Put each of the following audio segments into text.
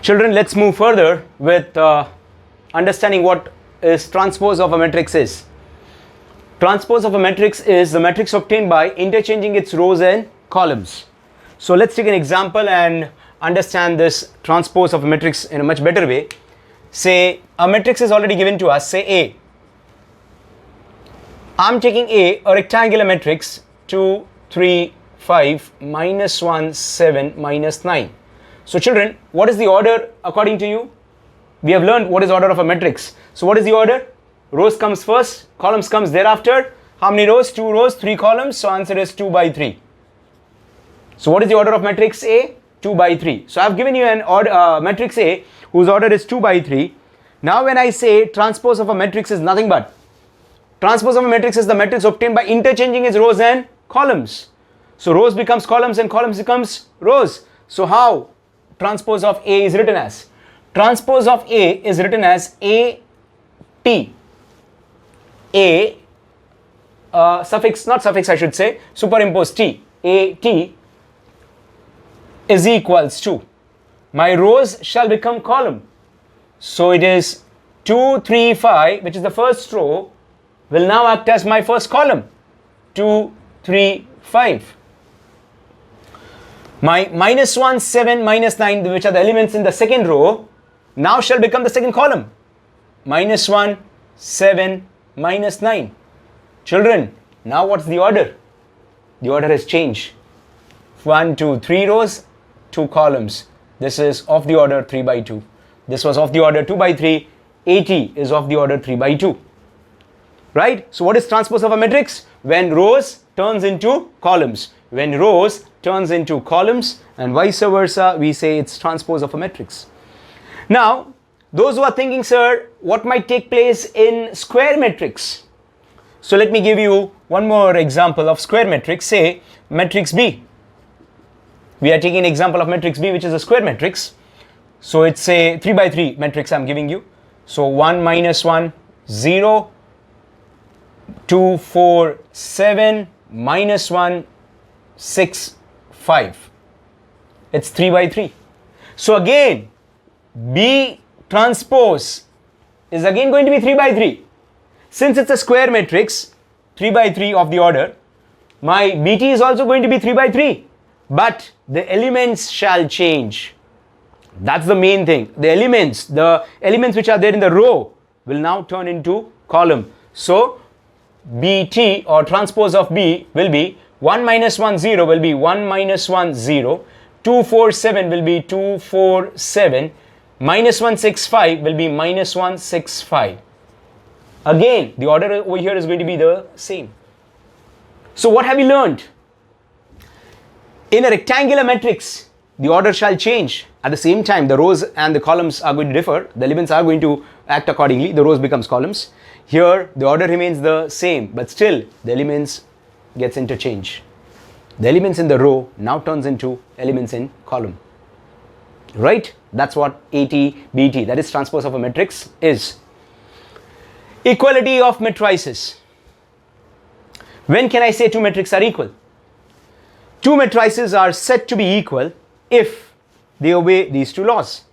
Children, let's move further with understanding what is transpose of a matrix is. Transpose of a matrix is the matrix obtained by interchanging its rows and columns. So let's take an example and understand this transpose of a matrix in a much better way. Say a matrix is already given to us, say A. I'm taking A, a rectangular matrix, 2, 3, 5, minus 1, 7, minus 9. So children, what is the order according to you? We have learned what is order of a matrix. So what is the order? Rows comes first, columns comes thereafter. How many rows? 2 rows, 3 columns. So answer is 2 by 3. So what is the order of matrix A? 2 by 3. So I have given you an order, matrix A whose order is 2 by 3. Now when I say transpose of a matrix is nothing but, transpose of a matrix is the matrix obtained by interchanging its rows and columns. So rows becomes columns and columns becomes rows. So how transpose of A is written as? Transpose of A is written as A T. A suffix, not suffix I should say, superimpose T. A T is equals to, my rows shall become column. So it is 2, 3, 5, which is the first row, will now act as my first column. 2, 3, 5. My minus 1, 7, minus 9, which are the elements in the second row, now shall become the second column. Minus 1, 7, minus 9. Children, now what's the order? The order has changed. 1, 2, 3 rows, 2 columns. This is of the order 3 by 2. This was of the order 2 by 3. 80 is of the order 3 by 2. Right? So what is transpose of a matrix? When rows turns into columns. When rows turns into columns and vice versa, we say it's transpose of a matrix. Now, those who are thinking, sir, what might take place in square matrix? So let me give you one more example of square matrix. Say matrix B. We are taking an example of matrix B, which is a square matrix. So it's a 3 by 3 matrix I'm giving you. So 1, minus 1, 0, 2, 4, 7, minus 1, 6, 5. It's 3 by 3. So again, B transpose is again going to be 3 by 3. Since it's a square matrix, 3 by 3 of the order, my BT is also going to be 3 by 3. But the elements shall change. That's the main thing. The elements which are there in the row will now turn into column. So BT or transpose of B will be 1 minus 1 0 will be 1 minus 1 0, 2 4 7 will be 2 4 7, minus 1 6 5 will be minus 1 6 5. Again, the order over here is going to be the same. So what have we learned? In a rectangular matrix, the order shall change. At the same time, the rows and the columns are going to differ. The elements are going to act accordingly. The rows becomes columns. Here, the order remains the same, but still the elements gets interchanged. The elements in the row now turns into elements in column. Right? That's what AT, BT, that is transpose of a matrix, is. Equality of matrices. When can I say two matrices are equal? Two matrices are said to be equal if they obey these two laws.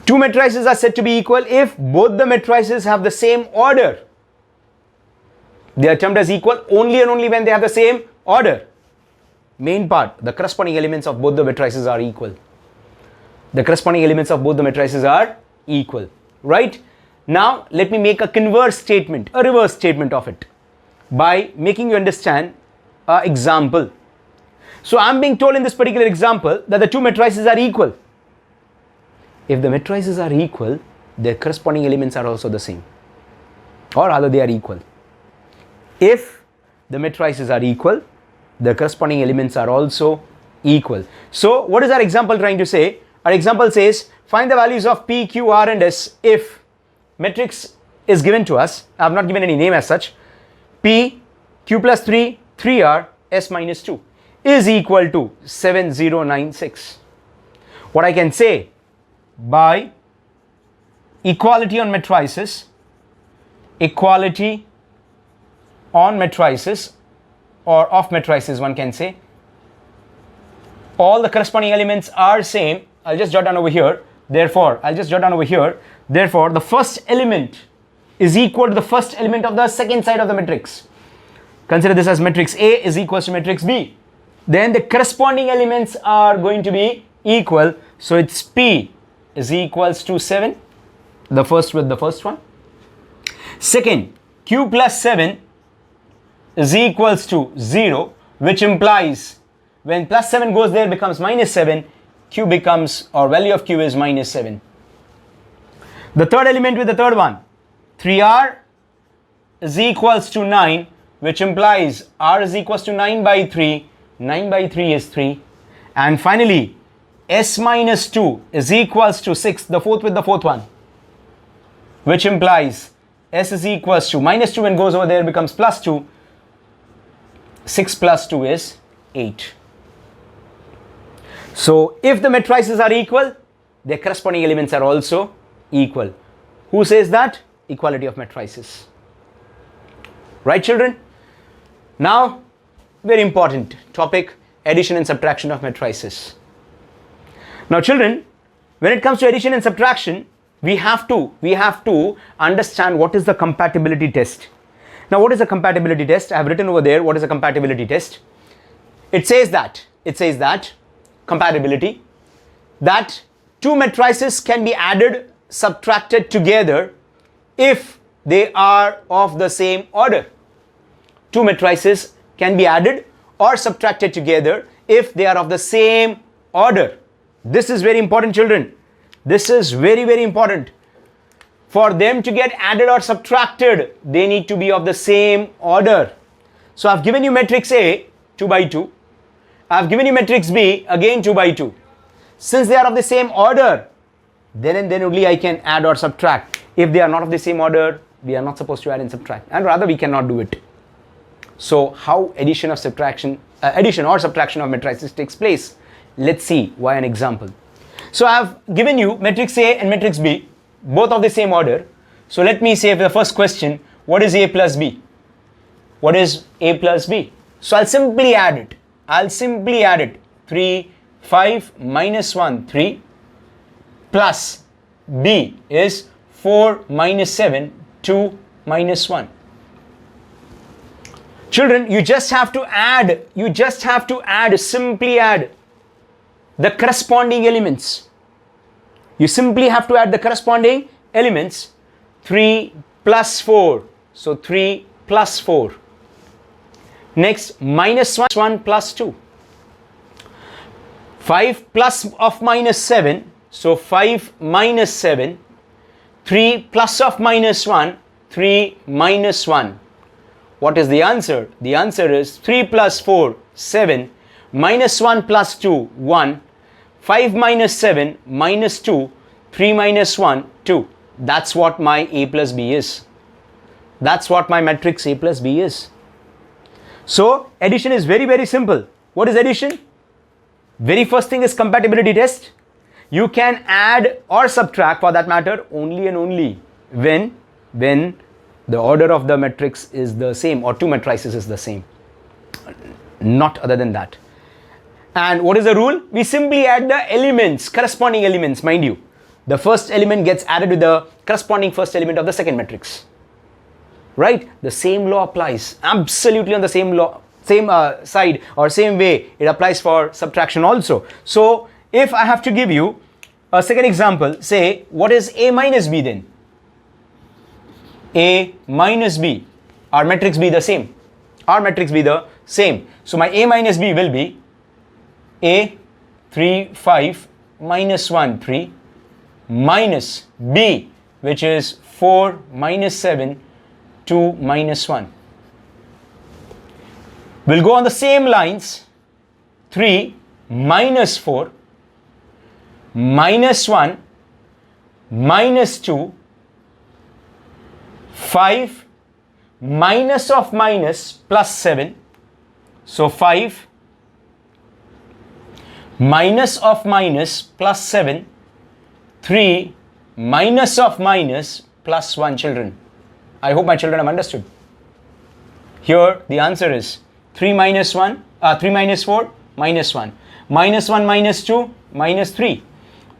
Two matrices are said to be equal if both the matrices have the same order. They are termed as equal only and only when they have the same order. Main part, the corresponding elements of both the matrices are equal. The corresponding elements of both the matrices are equal. Right? Now, let me make a converse statement, a reverse statement of it, by making you understand an example. So I'm being told in this particular example that the two matrices are equal. If the matrices are equal, their corresponding elements are also the same, or rather they are equal. If the matrices are equal, the corresponding elements are also equal. So what is our example trying to say? Our example says find the values of P, Q, R and S if matrix is given to us. I have not given any name as such. P, Q plus 3, 3R, S minus 2 is equal to 7096. What I can say, by equality on matrices, equality on matrices or of matrices one can say, all the corresponding elements are same. I'll just jot down over here. Therefore, the first element is equal to the first element of the second side of the matrix. Consider this as matrix A is equal to matrix B. Then the corresponding elements are going to be equal. So it's P is equals to 7. The first with the first one. Second, Q plus 7 is equals to 0, which implies when plus 7 goes there becomes minus 7, Q becomes, or value of Q is minus 7. The third element with the third one, 3R is equals to 9, which implies R is equals to 9 by 3. 9 by 3 is 3. And finally, S minus 2 is equals to 6, the fourth with the fourth one, which implies S is equals to minus 2 when goes over there becomes plus 2. 6 plus 2 is 8. So if the matrices are equal, their corresponding elements are also equal. Who says that? Equality of matrices. Right, children? Now, very important topic, addition and subtraction of matrices. Now, children, when it comes to addition and subtraction, we have to understand what is the compatibility test. Now, what is a compatibility test? I have written over there what is a compatibility test. It says that compatibility, that two matrices can be added, subtracted together if they are of the same order. Two matrices can be added or subtracted together if they are of the same order. This is very important, children. This is very, very important. For them to get added or subtracted, they need to be of the same order. So I've given you matrix A, 2 by 2. I've given you matrix B, again 2 by 2. Since they are of the same order, then and then only I can add or subtract. If they are not of the same order, we are not supposed to add and subtract. And rather, we cannot do it. So how addition or subtraction of matrices takes place? Let's see why an example. So I have given you matrix A and matrix B, both of the same order. So let me say for the first question, what is A plus B? What is A plus B? So I'll simply add it. 3, 5, minus 1, 3, plus B is 4, minus 7, 2, minus 1. Children, you just have to simply add the corresponding elements. You simply have to add the corresponding elements. 3 plus 4. So 3 plus 4. Next, minus 1 plus 2. 5 plus of minus 7. So 5 minus 7. 3 plus of minus 1. 3 minus 1. What is the answer? The answer is 3 plus 4, 7. Minus 1 plus 2, 1. 5 minus 7 minus 2, 3 minus 1, 2. That's what my A plus B is. That's what my matrix A plus B is. So addition is very, very simple. What is addition? Very first thing is compatibility test. You can add or subtract, for that matter, only and only when the order of the matrix is the same, or two matrices is the same. Not other than that. And what is the rule? We simply add the elements, corresponding elements, mind you. The first element gets added with the corresponding first element of the second matrix. Right? The same law applies. Absolutely on the same law, same side or same way it applies for subtraction also. So if I have to give you a second example, say what is A minus B then? A minus B. Our matrix be the same. Our matrix be the same. So my A minus B will be A 3 5 minus 1 3 minus B, which is 4 minus 7 2 minus 1. We'll go on the same lines. 3 minus 4 minus 1 minus 2 5 minus of minus plus 7. So 5 minus of minus plus 7. 3 minus of minus plus 1, children. I hope my children have understood. Here the answer is 3 minus 4 minus 1. Minus 1 minus 2 minus 3.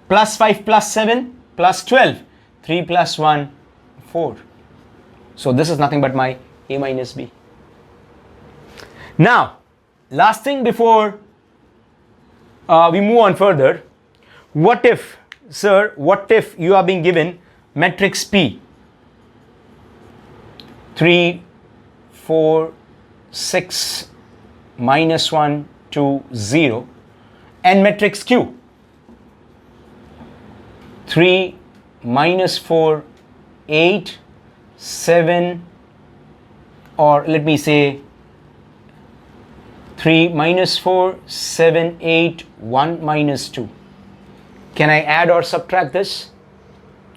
plus 5 plus 7 plus 12. 3 plus 1, 4. So this is nothing but my A minus B. Now, last thing before we move on further, what if, sir, what if you are being given matrix P? 3, 4, 6, minus 1, 2, 0, and matrix Q. 3, minus 4, 8, 7, or let me say 3, minus 4, 7, 8, 1, minus 2. Can I add or subtract this?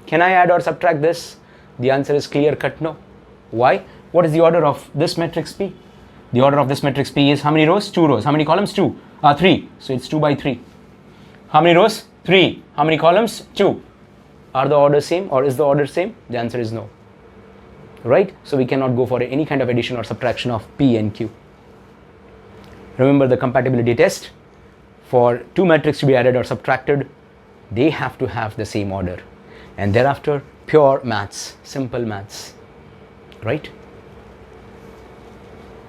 Can I add or subtract this? The answer is clear cut no. Why? What is the order of this matrix P? The order of this matrix P is how many rows? 2 rows. How many columns? 2. 3. So it's 2 by 3. How many rows? 3. How many columns? 2. Are the orders same or is the order same? The answer is no. Right? So we cannot go for any kind of addition or subtraction of P and Q. Remember the compatibility test. For two matrices to be added or subtracted, they have to have the same order. And thereafter, pure maths, simple maths. Right?